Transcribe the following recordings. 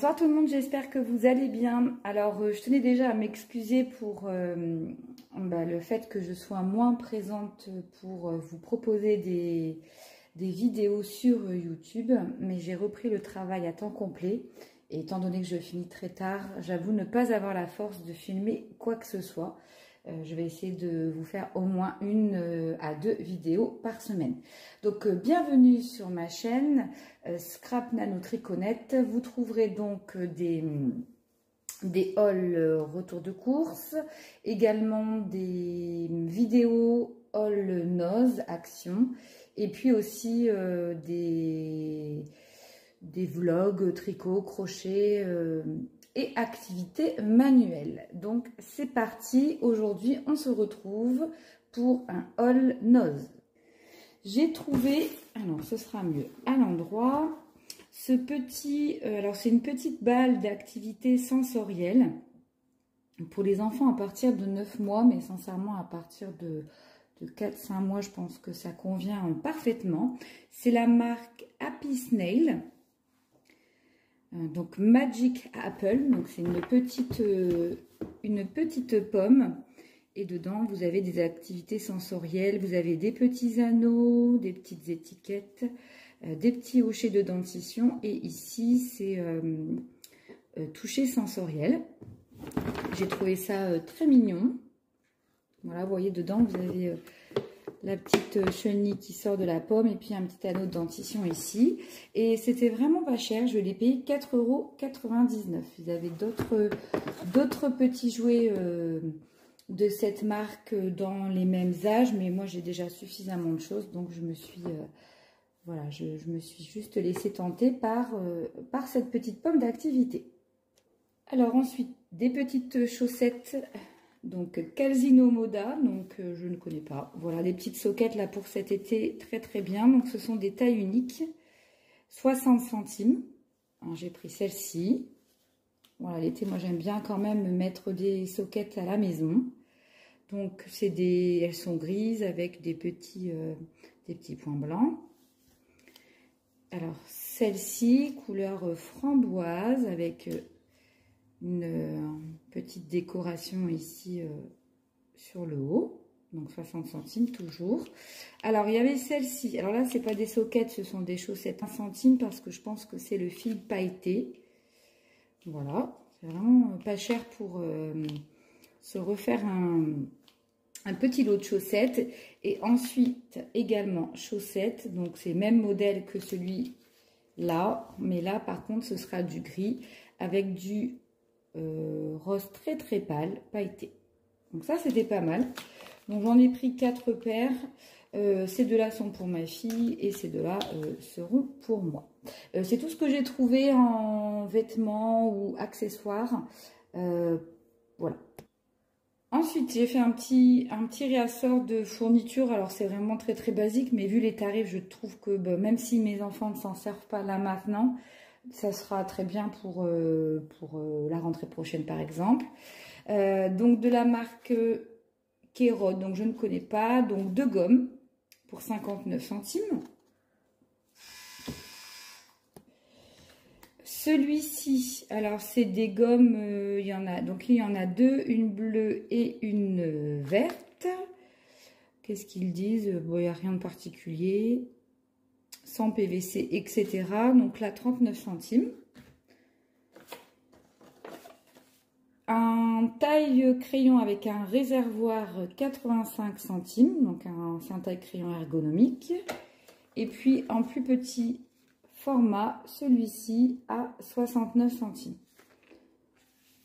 Bonsoir tout le monde, j'espère que vous allez bien. Alors, je tenais déjà à m'excuser pour le fait que je sois moins présente pour vous proposer des vidéos sur YouTube, mais j'ai repris le travail à temps complet. Et étant donné que je finis très tard, j'avoue ne pas avoir la force de filmer quoi que ce soit. Je vais essayer de vous faire au moins 1 à 2 vidéos par semaine. Donc bienvenue sur ma chaîne Scrap Nano Triconet. Vous trouverez donc des hauls retour de course, également des vidéos haul nose action, et puis aussi des vlogs tricot, crochet et activités manuelles. Donc c'est parti, aujourd'hui on se retrouve pour un haul nose. J'ai trouvé, alors ce sera mieux à l'endroit, ce petit, alors c'est une petite balle d'activité sensorielle pour les enfants à partir de 9 mois, mais sincèrement à partir de 4-5 mois je pense que ça convient parfaitement. C'est la marque Happy Snail. Donc Magic Apple, donc c'est une petite pomme et dedans vous avez des activités sensorielles, vous avez des petits anneaux, des petites étiquettes, des petits hochets de dentition et ici c'est toucher sensoriel. J'ai trouvé ça très mignon. Voilà, vous voyez dedans vous avez la petite chenille qui sort de la pomme et puis un petit anneau de dentition ici. Et c'était vraiment pas cher, je l'ai payé 4,99 €. Ils avaient d'autres petits jouets de cette marque dans les mêmes âges, mais moi j'ai déjà suffisamment de choses, donc je me suis, voilà, je me suis juste laissée tenter par cette petite pomme d'activité. Alors ensuite, des petites chaussettes. Donc Calzino Moda, donc je ne connais pas. Voilà, des petites soquettes là pour cet été, très très bien. Donc ce sont des tailles uniques, 60 centimes. J'ai pris celle-ci. Voilà, l'été, moi j'aime bien quand même mettre des soquettes à la maison. Donc elles sont grises avec des petits points blancs. Alors celle-ci, couleur framboise avec une petite décoration ici sur le haut, donc 60 centimes toujours. Alors il y avait celle-ci, alors là c'est pas des soquettes, ce sont des chaussettes 1 centime parce que je pense que c'est le fil pailleté. Voilà, c'est vraiment pas cher pour se refaire un petit lot de chaussettes. Et ensuite également chaussettes, donc c'est le même modèle que celui là, mais là par contre ce sera du gris avec du rose très très pâle pailleté. Donc ça c'était pas mal. Donc j'en ai pris 4 paires. Ces deux-là sont pour ma fille et ces deux-là seront pour moi. C'est tout ce que j'ai trouvé en vêtements ou accessoires. Voilà. Ensuite, j'ai fait un petit réassort de fournitures. Alors, c'est vraiment très, très basique. Mais vu les tarifs, je trouve que même si mes enfants ne s'en servent pas là maintenant, ça sera très bien pour la rentrée prochaine, par exemple. Donc, de la marque Kérod. Donc, je ne connais pas. Donc, 2 gommes pour 59 centimes. Celui-ci, alors c'est des gommes, il y en a, donc il y en a 2, une bleue et une verte. Qu'est-ce qu'ils disent? Bon, il n'y a rien de particulier. Sans PVC, etc. Donc là, 39 centimes. Un taille crayon avec un réservoir, 85 centimes. Donc c'est un taille crayon ergonomique. Et puis en plus petit format, celui-ci à 69 centimes.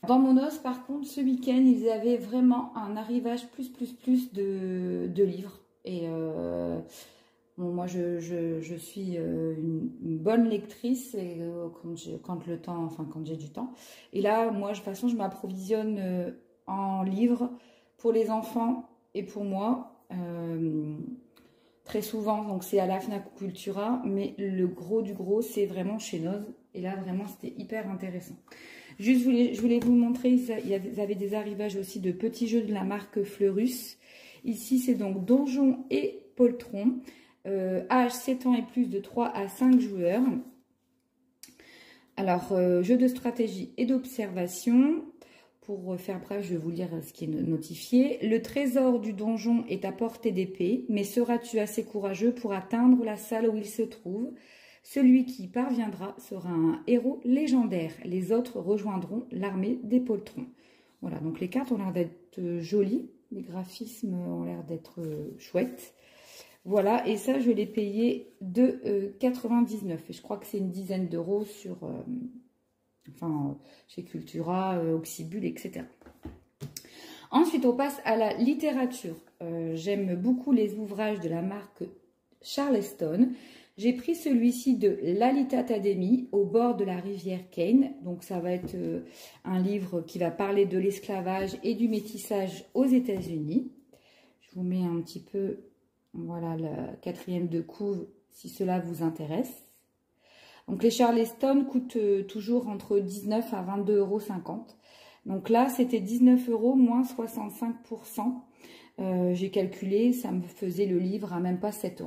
Dans mon os, par contre, ce week-end, ils avaient vraiment un arrivage plus de livres. Et bon, moi, je suis une bonne lectrice et, quand j'ai du temps. Et là, moi, de toute façon, je m'approvisionne en livres pour les enfants et pour moi. Très souvent, donc c'est à la Fnac ou Cultura, mais le gros du gros, c'est vraiment chez Noz. Et là, vraiment, c'était hyper intéressant. Juste, je voulais vous montrer, ils avaient des arrivages aussi de petits jeux de la marque Fleurus. Ici, c'est donc Donjons et Poltron. Âge 7 ans et plus de 3 à 5 joueurs. Alors, jeu de stratégie et d'observation. Pour faire bref, je vais vous lire ce qui est notifié. Le trésor du donjon est à portée d'épée, mais seras-tu assez courageux pour atteindre la salle où il se trouve? Celui qui y parviendra sera un héros légendaire. Les autres rejoindront l'armée des poltrons. Voilà, donc les cartes ont l'air d'être jolies. Les graphismes ont l'air d'être chouettes. Voilà, et ça, je l'ai payé de 99. Et je crois que c'est une dizaine d'euros sur... chez Cultura, Oxybul, etc. Ensuite, on passe à la littérature. J'aime beaucoup les ouvrages de la marque Charleston. J'ai pris celui-ci de Lalita Tademi, au bord de la rivière Kane. Donc, ça va être un livre qui va parler de l'esclavage et du métissage aux États-Unis. Je vous mets un petit peu, voilà, la quatrième de couve, si cela vous intéresse. Donc, les Charleston coûtent toujours entre 19 à 22,50 €. Donc là, c'était 19 € moins 65%. J'ai calculé, ça me faisait le livre à même pas 7 €.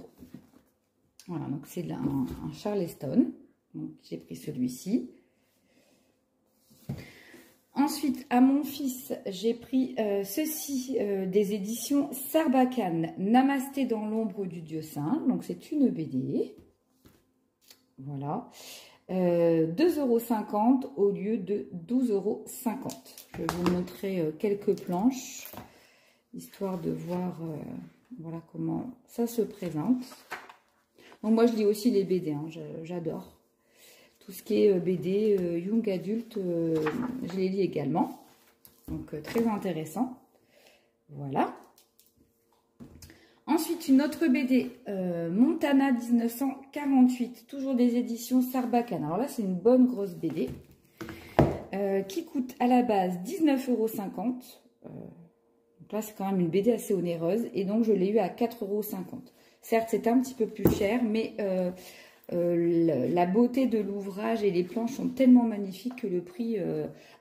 Voilà, donc c'est un Charleston. Donc, j'ai pris celui-ci. Ensuite, à mon fils, j'ai pris ceci des éditions Sarbacane, Namasté dans l'ombre du Dieu Saint. Donc, c'est une BD. Voilà. 2,50 € au lieu de 12,50 €. Je vais vous montrer quelques planches, histoire de voir voilà comment ça se présente. Donc moi, je lis aussi les BD, hein, j'adore. Tout ce qui est BD, Young Adulte, je les lis également. Donc, très intéressant. Voilà. Ensuite, une autre BD, Montana 1948, toujours des éditions Sarbacane. Alors là, c'est une bonne grosse BD qui coûte à la base 19,50 €. Donc là, c'est quand même une BD assez onéreuse. Et donc, je l'ai eu à 4,50 €. Certes, c'est un petit peu plus cher, mais la beauté de l'ouvrage et les planches sont tellement magnifiques que le prix,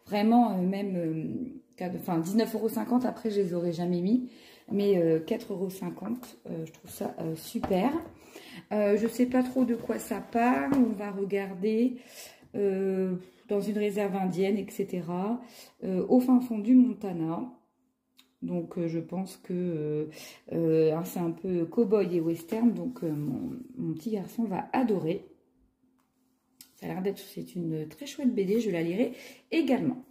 vraiment, même 19,50 €, après, je les aurais jamais mis. Mais 4,50 €, je trouve ça super. Je ne sais pas trop de quoi ça parle. On va regarder dans une réserve indienne, etc. Au fin fond du Montana. Donc, je pense que c'est un peu cow-boy et western. Donc, mon petit garçon va adorer. Ça a l'air d'être, c'est une très chouette BD. Je la lirai également.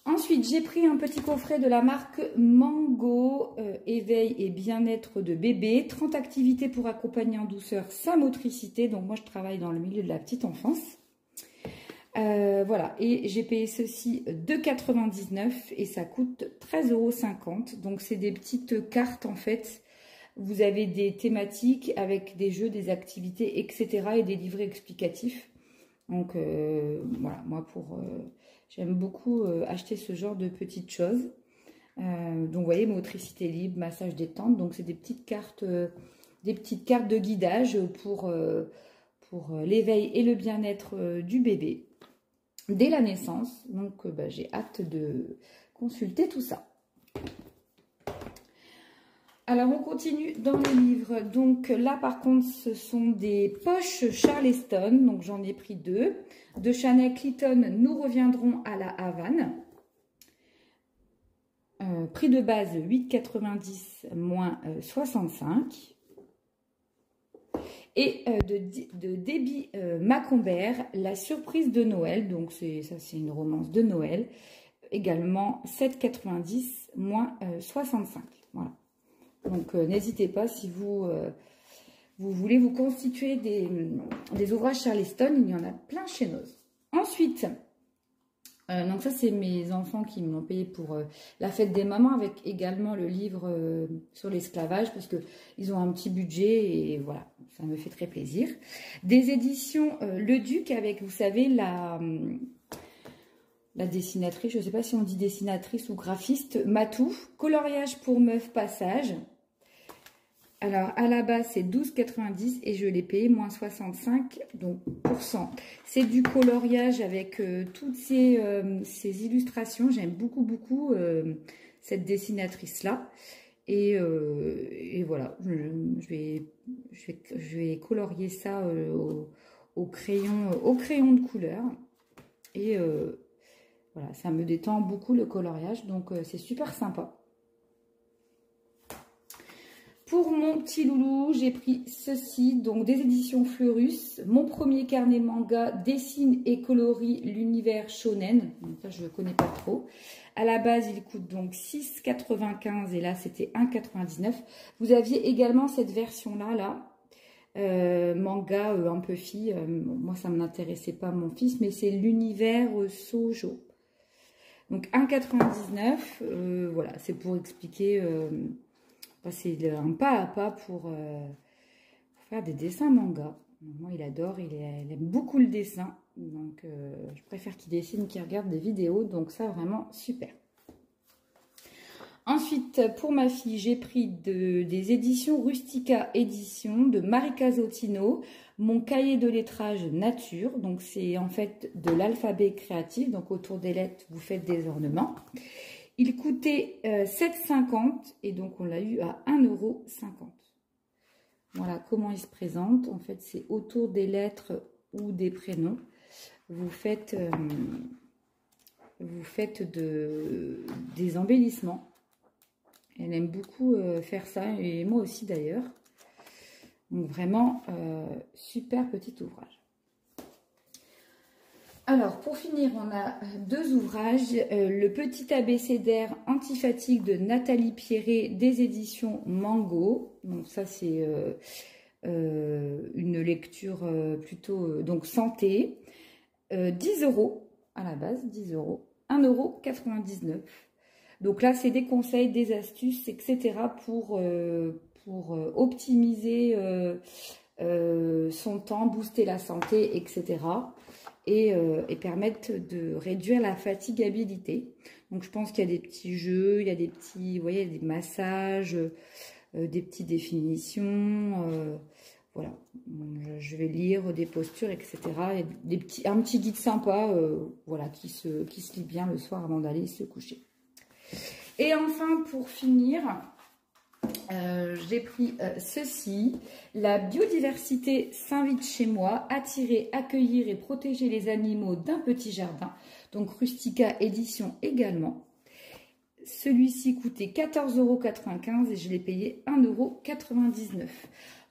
Ensuite, j'ai pris un petit coffret de la marque Mango, éveil et bien-être de bébé. 30 activités pour accompagner en douceur sa motricité. Donc, moi, je travaille dans le milieu de la petite enfance. Voilà, et j'ai payé ceci 2,99 € et ça coûte 13,50 €. Donc, c'est des petites cartes, en fait. Vous avez des thématiques avec des jeux, des activités, etc. et des livrets explicatifs. Donc, voilà, moi, j'aime beaucoup acheter ce genre de petites choses. Donc, vous voyez, motricité libre, massage détente. Donc, c'est des petites cartes de guidage pour l'éveil et le bien-être du bébé dès la naissance. Donc, j'ai hâte de consulter tout ça. Alors, on continue dans les livres. Donc, là, par contre, ce sont des poches Charleston. Donc, j'en ai pris 2. De Chanel Clayton, Nous reviendrons à la Havane. Prix de base 8,90 € moins 65. Et de Debbie Maccombert, La surprise de Noël. Donc, ça, c'est une romance de Noël. Également 7,90 € moins 65. Voilà. Donc, n'hésitez pas si vous voulez vous constituer des ouvrages Charleston. Il y en a plein chez nous. Ensuite, donc ça, c'est mes enfants qui me l'ont payé pour la fête des mamans, avec également le livre sur l'esclavage, parce qu'ils ont un petit budget et voilà, ça me fait très plaisir. Des éditions Le Duc avec, vous savez, la dessinatrice, je ne sais pas si on dit dessinatrice ou graphiste, Matou, coloriage pour meuf passage. Alors, à la base, c'est 12,90 € et je l'ai payé moins 65 %. Donc, c'est du coloriage avec toutes ces illustrations. J'aime beaucoup, beaucoup cette dessinatrice-là. Et voilà, je vais colorier ça au crayon de couleur. Et voilà, ça me détend beaucoup le coloriage, donc c'est super sympa. Pour mon petit loulou, j'ai pris ceci, donc des éditions Fleurus. Mon premier carnet manga dessine et colorie l'univers shonen. Donc ça, je ne connais pas trop. À la base, il coûte donc 6,95 et là, c'était 1,99. Vous aviez également cette version-là, manga un peu fille. Moi, ça ne m'intéressait pas, mon fils, mais c'est l'univers Shoujo. Donc 1,99. Voilà, c'est pour expliquer... c'est un pas à pas pour faire des dessins manga. Moi, il adore, il aime beaucoup le dessin. Donc, je préfère qu'il dessine qu'il regarde des vidéos. Donc, ça, vraiment super. Ensuite, pour ma fille, j'ai pris des éditions Rustica Édition de Marika Zottino. Mon cahier de lettrage nature. Donc, c'est en fait de l'alphabet créatif. Donc, autour des lettres, vous faites des ornements. Il coûtait 7,50 et donc on l'a eu à 1,50 €. Voilà comment il se présente. En fait, c'est autour des lettres ou des prénoms. Vous faites des embellissements. Elle aime beaucoup faire ça et moi aussi d'ailleurs. Donc vraiment, super petit ouvrage. Alors, pour finir, on a deux ouvrages. Le petit abécédaire antifatigue de Nathalie Pierret des éditions Mango. Donc ça, c'est une lecture plutôt donc santé. 10 € à la base, 10 €. 1,99 €. Donc là, c'est des conseils, des astuces, etc. pour optimiser son temps, booster la santé, etc. Et permettre de réduire la fatigabilité. Donc je pense qu'il y a des petits jeux, il y a des petits, vous voyez, des massages, des petites définitions, voilà. Je vais lire des postures, etc. Et un petit guide sympa, voilà, qui se lit bien le soir avant d'aller se coucher. Et enfin, pour finir, j'ai pris ceci. La biodiversité s'invite chez moi, attirer, accueillir et protéger les animaux d'un petit jardin. Donc Rustica Édition également. Celui-ci coûtait 14,95 € et je l'ai payé 1,99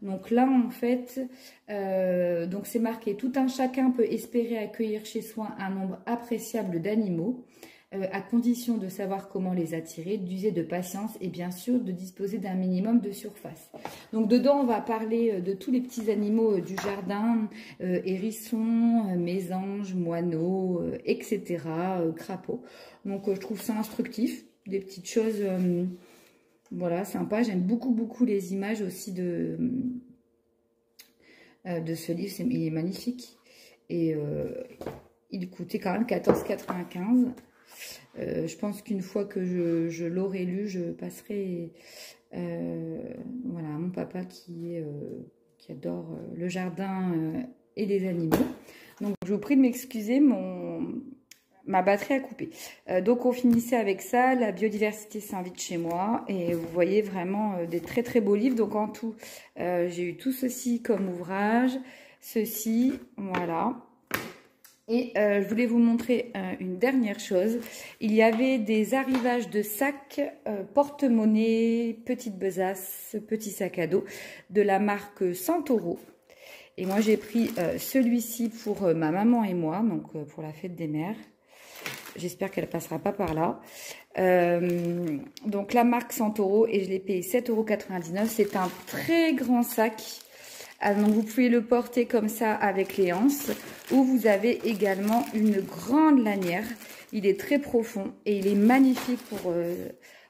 €. Donc là, en fait, donc c'est marqué: tout un chacun peut espérer accueillir chez soi un nombre appréciable d'animaux, à condition de savoir comment les attirer, d'user de patience et bien sûr de disposer d'un minimum de surface. Donc dedans, on va parler de tous les petits animaux du jardin, hérissons, mésanges, moineaux, etc., crapauds. Donc je trouve ça instructif, des petites choses, voilà, sympa. J'aime beaucoup les images aussi de ce livre, il est magnifique. Et il coûtait quand même 14,95 €. Je pense qu'une fois que je l'aurai lu, je passerai voilà, à mon papa qui adore le jardin et les animaux. Donc je vous prie de m'excuser, ma batterie a coupé. Donc on finissait avec ça, la biodiversité s'invite chez moi. Et vous voyez vraiment des très beaux livres. Donc en tout, j'ai eu tout ceci comme ouvrage, ceci, voilà. Et je voulais vous montrer une dernière chose. Il y avait des arrivages de sacs, porte-monnaie, petite besace, petit sac à dos de la marque Santoro. Et moi, j'ai pris celui-ci pour ma maman et moi, donc pour la fête des mères. J'espère qu'elle ne passera pas par là. Donc la marque Santoro, et je l'ai payé 7,99 €. C'est un très grand sac. Donc vous pouvez le porter comme ça avec les anses, ou vous avez également une grande lanière. Il est très profond et il est magnifique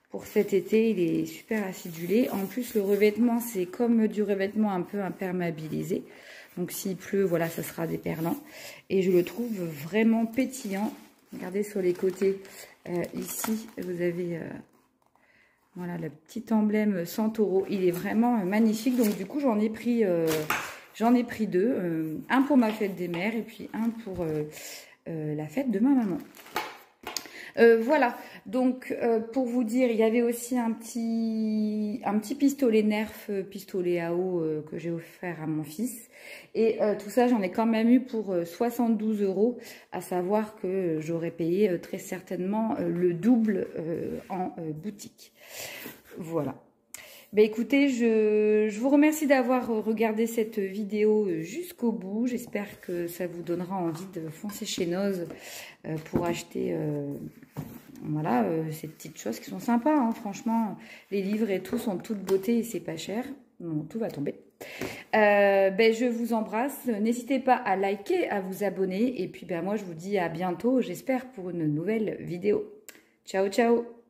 pour cet été. Il est super acidulé. En plus, le revêtement, c'est comme du revêtement un peu imperméabilisé. Donc s'il pleut, voilà, ça sera déperlant. Et je le trouve vraiment pétillant. Regardez sur les côtés, ici, vous avez... voilà, le petit emblème Santoro. Il est vraiment magnifique. Donc, du coup, j'en ai pris deux. Un pour ma fête des mères et puis un pour la fête de ma maman. Voilà, donc pour vous dire, il y avait aussi un petit pistolet Nerf, pistolet à eau que j'ai offert à mon fils. Et tout ça, j'en ai quand même eu pour 72 €, à savoir que j'aurais payé très certainement le double en boutique. Voilà. Ben écoutez, je vous remercie d'avoir regardé cette vidéo jusqu'au bout. J'espère que ça vous donnera envie de foncer chez Noz pour acheter voilà, ces petites choses qui sont sympas. Hein. Franchement, les livres et tout sont de toute beauté et c'est pas cher. Bon, tout va tomber. Ben, je vous embrasse. N'hésitez pas à liker, à vous abonner. Et puis ben, moi, je vous dis à bientôt, j'espère, pour une nouvelle vidéo. Ciao, ciao!